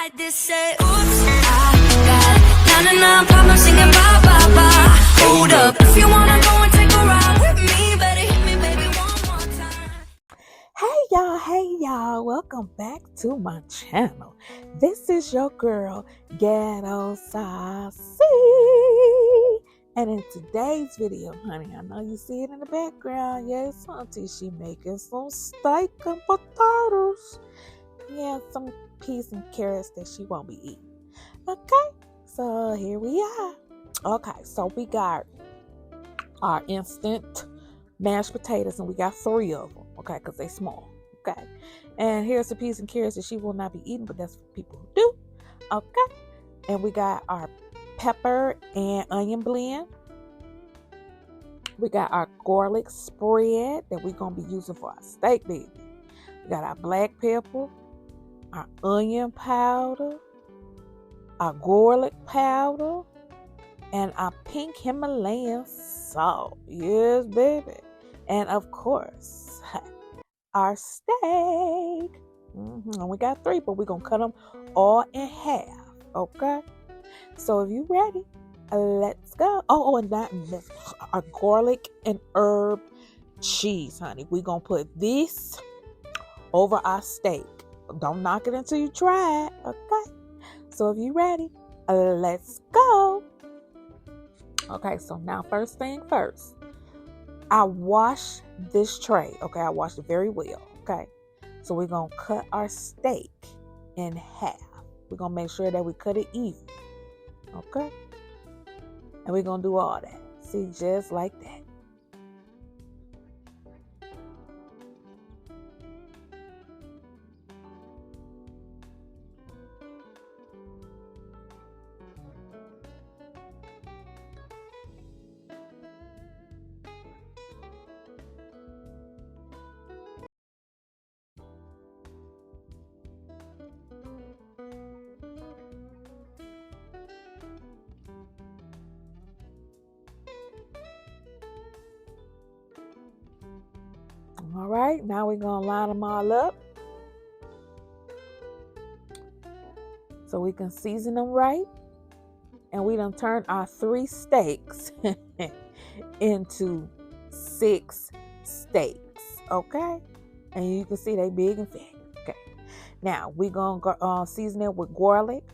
I just say, oops, I got 99 problems singing bye, bye, bye. Hold up, if you wanna go and take a ride with me, better hit me, baby, one more time. Hey y'all, welcome back to my channel. This is your girl, Ghetto Saucy. And in today's video, honey, I know you see it in the background. Yes, auntie, she making some steak and potatoes. Yeah, some peas and carrots that she won't be eating. Okay, so here we are. Okay, so we got our instant mashed potatoes, and we got 3 of them. Okay, because they small. Okay, and here's the peas and carrots that she will not be eating, but that's for people who do. Okay, and we got our pepper and onion blend. We got our garlic spread that we're gonna be using for our steak, baby. We got our black pepper, our onion powder, our garlic powder, and our pink Himalayan salt. Yes, baby. And of course, our steak. And we got 3, but we're going to cut them all in half. Okay? So if you ready, let's go. Oh, and that our garlic and herb cheese, honey. We're going to put this over our steak. Don't knock it until you try it. Okay? So if you ready, let's go. Okay, so now first thing first. I wash this tray. Okay, I washed it very well. Okay, so we're going to cut our steak in half. We're going to make sure that we cut it even. Okay, and we're going to do all that. See, just like that. All right, now we're going to line them all up so we can season them right. And we done turned our 3 steaks into 6 steaks, okay? And you can see they big and fat, okay? Now, we're going to season it with garlic.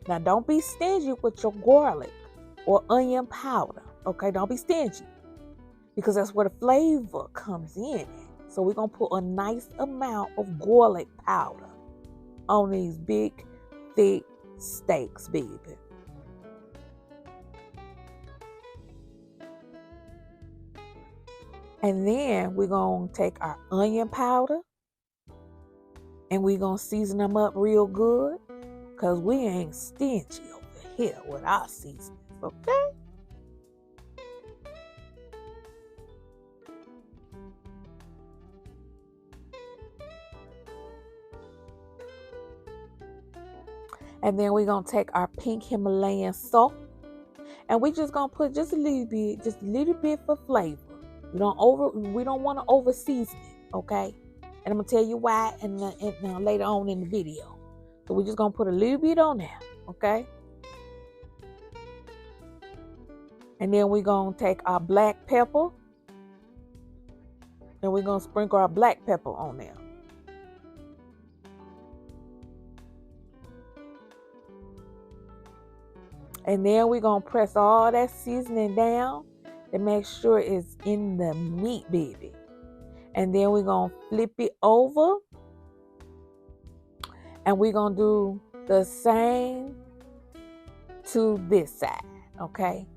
Now, don't be stingy with your garlic or onion powder, okay? Don't be stingy because that's where the flavor comes in. So we're going to put a nice amount of garlic powder on these big, thick steaks, baby. And then we're going to take our onion powder and we're going to season them up real good because we ain't stingy over here with our seasonings, okay? And then we're going to take our pink Himalayan salt. And we're just going to put just a little bit for flavor. We don't want to over season it, okay? And I'm going to tell you why and later on in the video. So we're just going to put a little bit on there, okay? And then we're going to take our black pepper. And we're going to sprinkle our black pepper on there. And then we're going to press all that seasoning down to make sure it's in the meat, baby. And then we're going to flip it over. And we're going to do the same to this side, okay?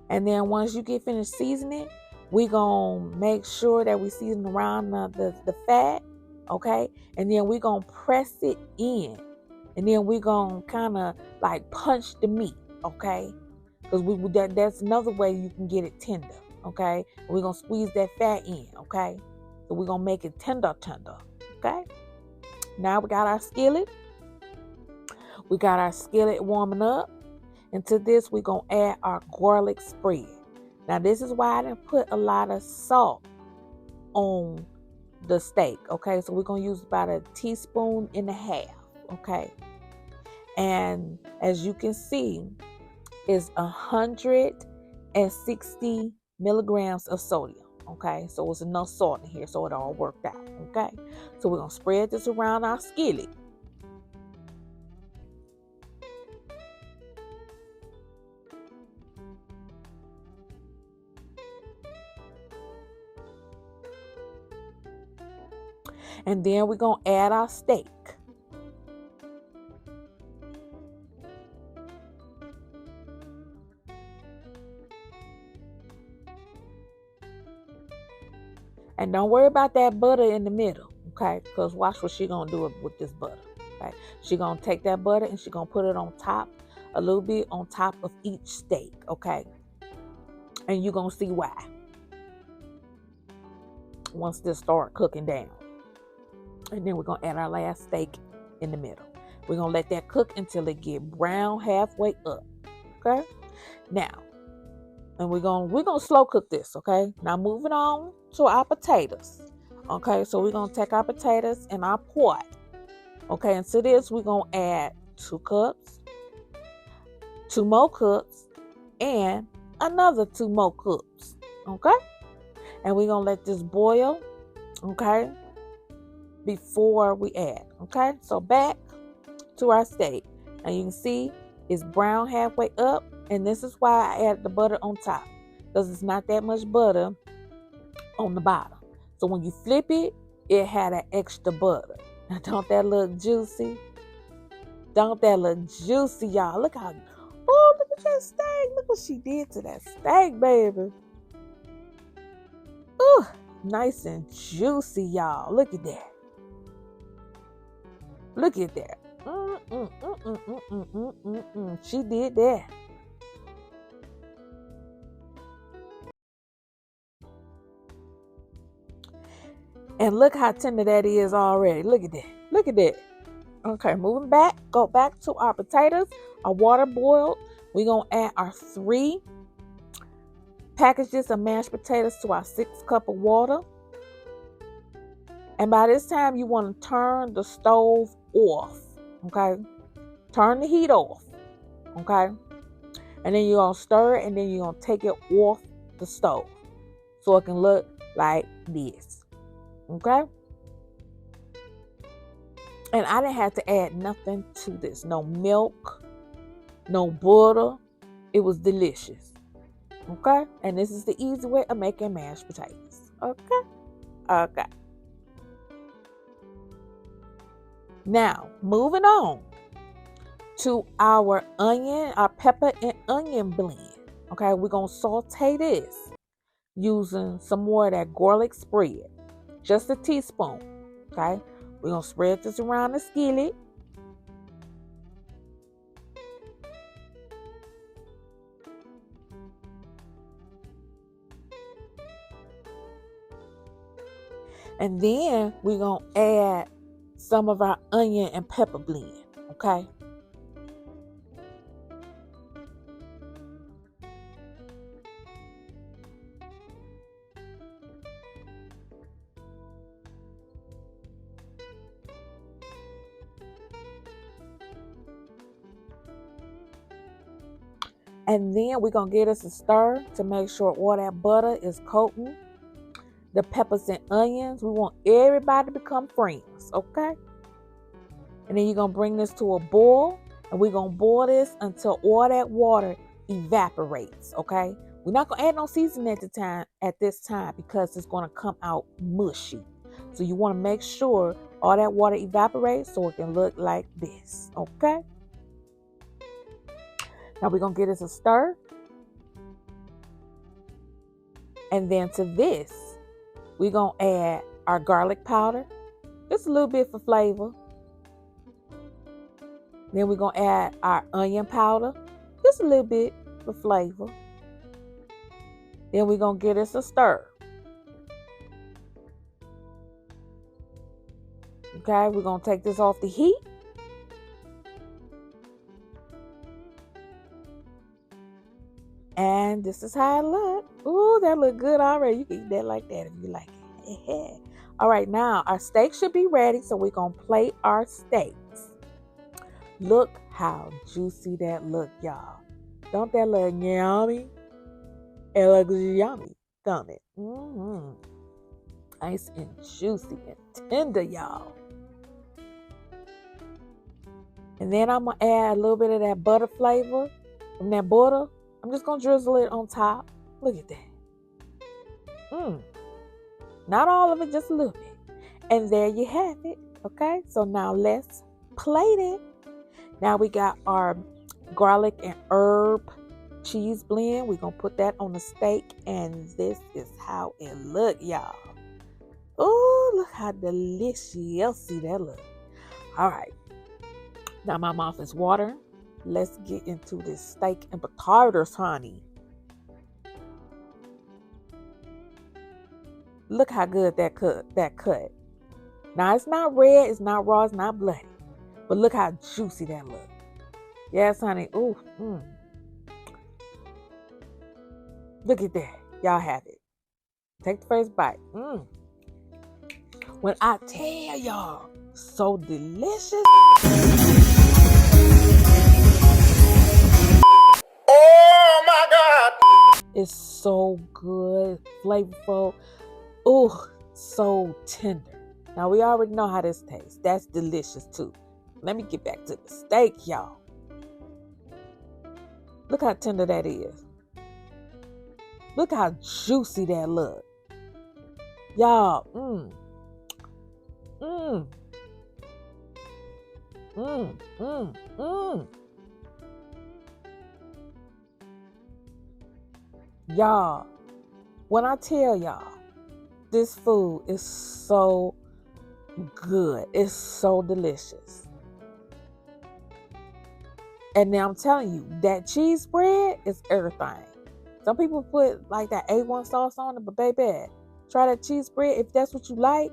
And then once you get finished seasoning, we're going to make sure that we season around the fat. Okay, and then we're gonna press it in, and then we're gonna kind of like punch the meat, okay? Because that's another way you can get it tender, okay? And we're gonna squeeze that fat in, okay? So we're gonna make it tender, okay? Now we got our skillet. We got our skillet warming up, and to this we're gonna add our garlic spread. Now this is why I didn't put a lot of salt on the steak. Okay, so we're gonna use about a teaspoon and a half. Okay, and as you can see, is 160 milligrams of sodium. Okay, so it's enough salt in here, so it all worked out. Okay, so we're gonna spread this around our skillet. And then we're gonna add our steak. And don't worry about that butter in the middle, okay? Because watch what she's gonna do with this butter. Okay. She's gonna take that butter and she's gonna put it on top, a little bit on top of each steak, okay? And you're gonna see why once this start cooking down. And then we're gonna add our last steak in the middle. We're gonna let that cook until it get brown halfway up. Okay? Now, and we're gonna slow cook this, okay? Now moving on to our potatoes. Okay, so we're gonna take our potatoes in our pot. Okay, and to this we're gonna add 2 cups, 2 more cups, and another 2 more cups. Okay? And we're gonna let this boil, okay, before we add. Okay, so back to our steak. And you can see it's brown halfway up, and this is why I added the butter on top, because it's not that much butter on the bottom. So when you flip it, it had an extra butter. Now don't that look juicy? Don't that look juicy, y'all? Look how, oh, look at that steak. Look what she did to that steak, baby. Ooh, nice and juicy, y'all. Look at that. Look at that. She did that. And look how tender that is already. Look at that. Look at that. Okay, moving back. Go back to our potatoes. Our water boiled. We're going to add our 3 packages of mashed potatoes to our 6 cup of water. And by this time, you want to turn the stove off. Okay? Turn the heat off. Okay? And then you're going to stir it, and then you're going to take it off the stove so it can look like this. Okay? And I didn't have to add nothing to this. No milk, no butter. It was delicious. Okay? And this is the easy way of making mashed potatoes. Okay? Okay. Now, moving on to our onion, our pepper and onion blend. Okay, we're going to saute this using some more of that garlic spread. Just a teaspoon. Okay, we're going to spread this around the skillet. And then we're going to add some of our onion and pepper blend. Okay. And then we're going to get us a stir to make sure all that butter is coating the peppers and onions. We want everybody to become friends, okay? And then you're going to bring this to a boil, and we're going to boil this until all that water evaporates, okay? We're not going to add no seasoning at this time because it's going to come out mushy. So you want to make sure all that water evaporates so it can look like this, okay? Now we're going to get us a stir. And then to this, we're going to add our garlic powder. Just a little bit for flavor. Then we're going to add our onion powder. Just a little bit for flavor. Then we're going to get us a stir. Okay, we're going to take this off the heat. And this is how it looks. Ooh, that look good already. You can eat that like that if you like it. All right, now our steak should be ready, so we're going to plate our steaks. Look how juicy that look, y'all. Don't that look yummy? It looks yummy, don't it? Nice and juicy and tender, y'all. And then I'm going to add a little bit of that butter flavor from that butter. I'm just going to drizzle it on top. Look at that. Not all of it, just a little bit. And there you have it. Okay, so now let's plate it. Now we got our garlic and herb cheese blend. We're going to put that on the steak. And this is how it look, y'all. Oh, look how delicious that look. All right. Now my mouth is watering. Let's get into this steak and potatoes, honey. Look how good that cut. Now it's not red, it's not raw, it's not bloody. But look how juicy that look. Yes, honey. Ooh. Look at that. Y'all have it. Take the first bite. When I tell y'all, so delicious. Oh my God! It's so good, flavorful. Oh, so tender. Now we already know how this tastes. That's delicious too. Let me get back to the steak, y'all. Look how tender that is. Look how juicy that look. Y'all, Y'all, when I tell y'all, this food is so good. It's so delicious. And now I'm telling you, that cheese spread is everything. Some people put like that A1 sauce on it, but baby, try that cheese spread if that's what you like.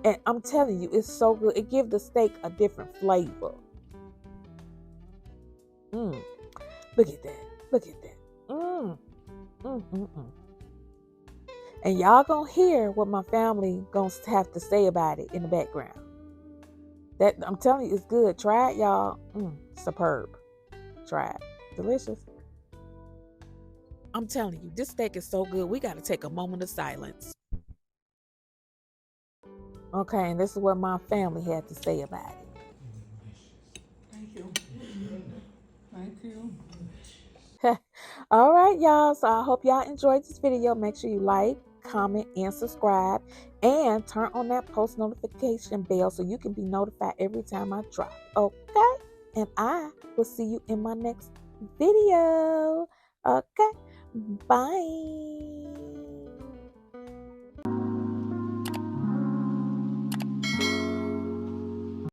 And I'm telling you, it's so good. It gives the steak a different flavor. Look at that. Look at that. And y'all gonna hear what my family gonna have to say about it in the background. That I'm telling you, it's good. Try it, y'all. Superb. Try it. Delicious. I'm telling you, this steak is so good. We got to take a moment of silence. Okay, and this is what my family had to say about it. Thank you. Thank you. All right, y'all. So I hope y'all enjoyed this video. Make sure you like, comment, and subscribe. And turn on that post notification bell so you can be notified every time I drop. Okay? And I will see you in my next video. Okay? Bye.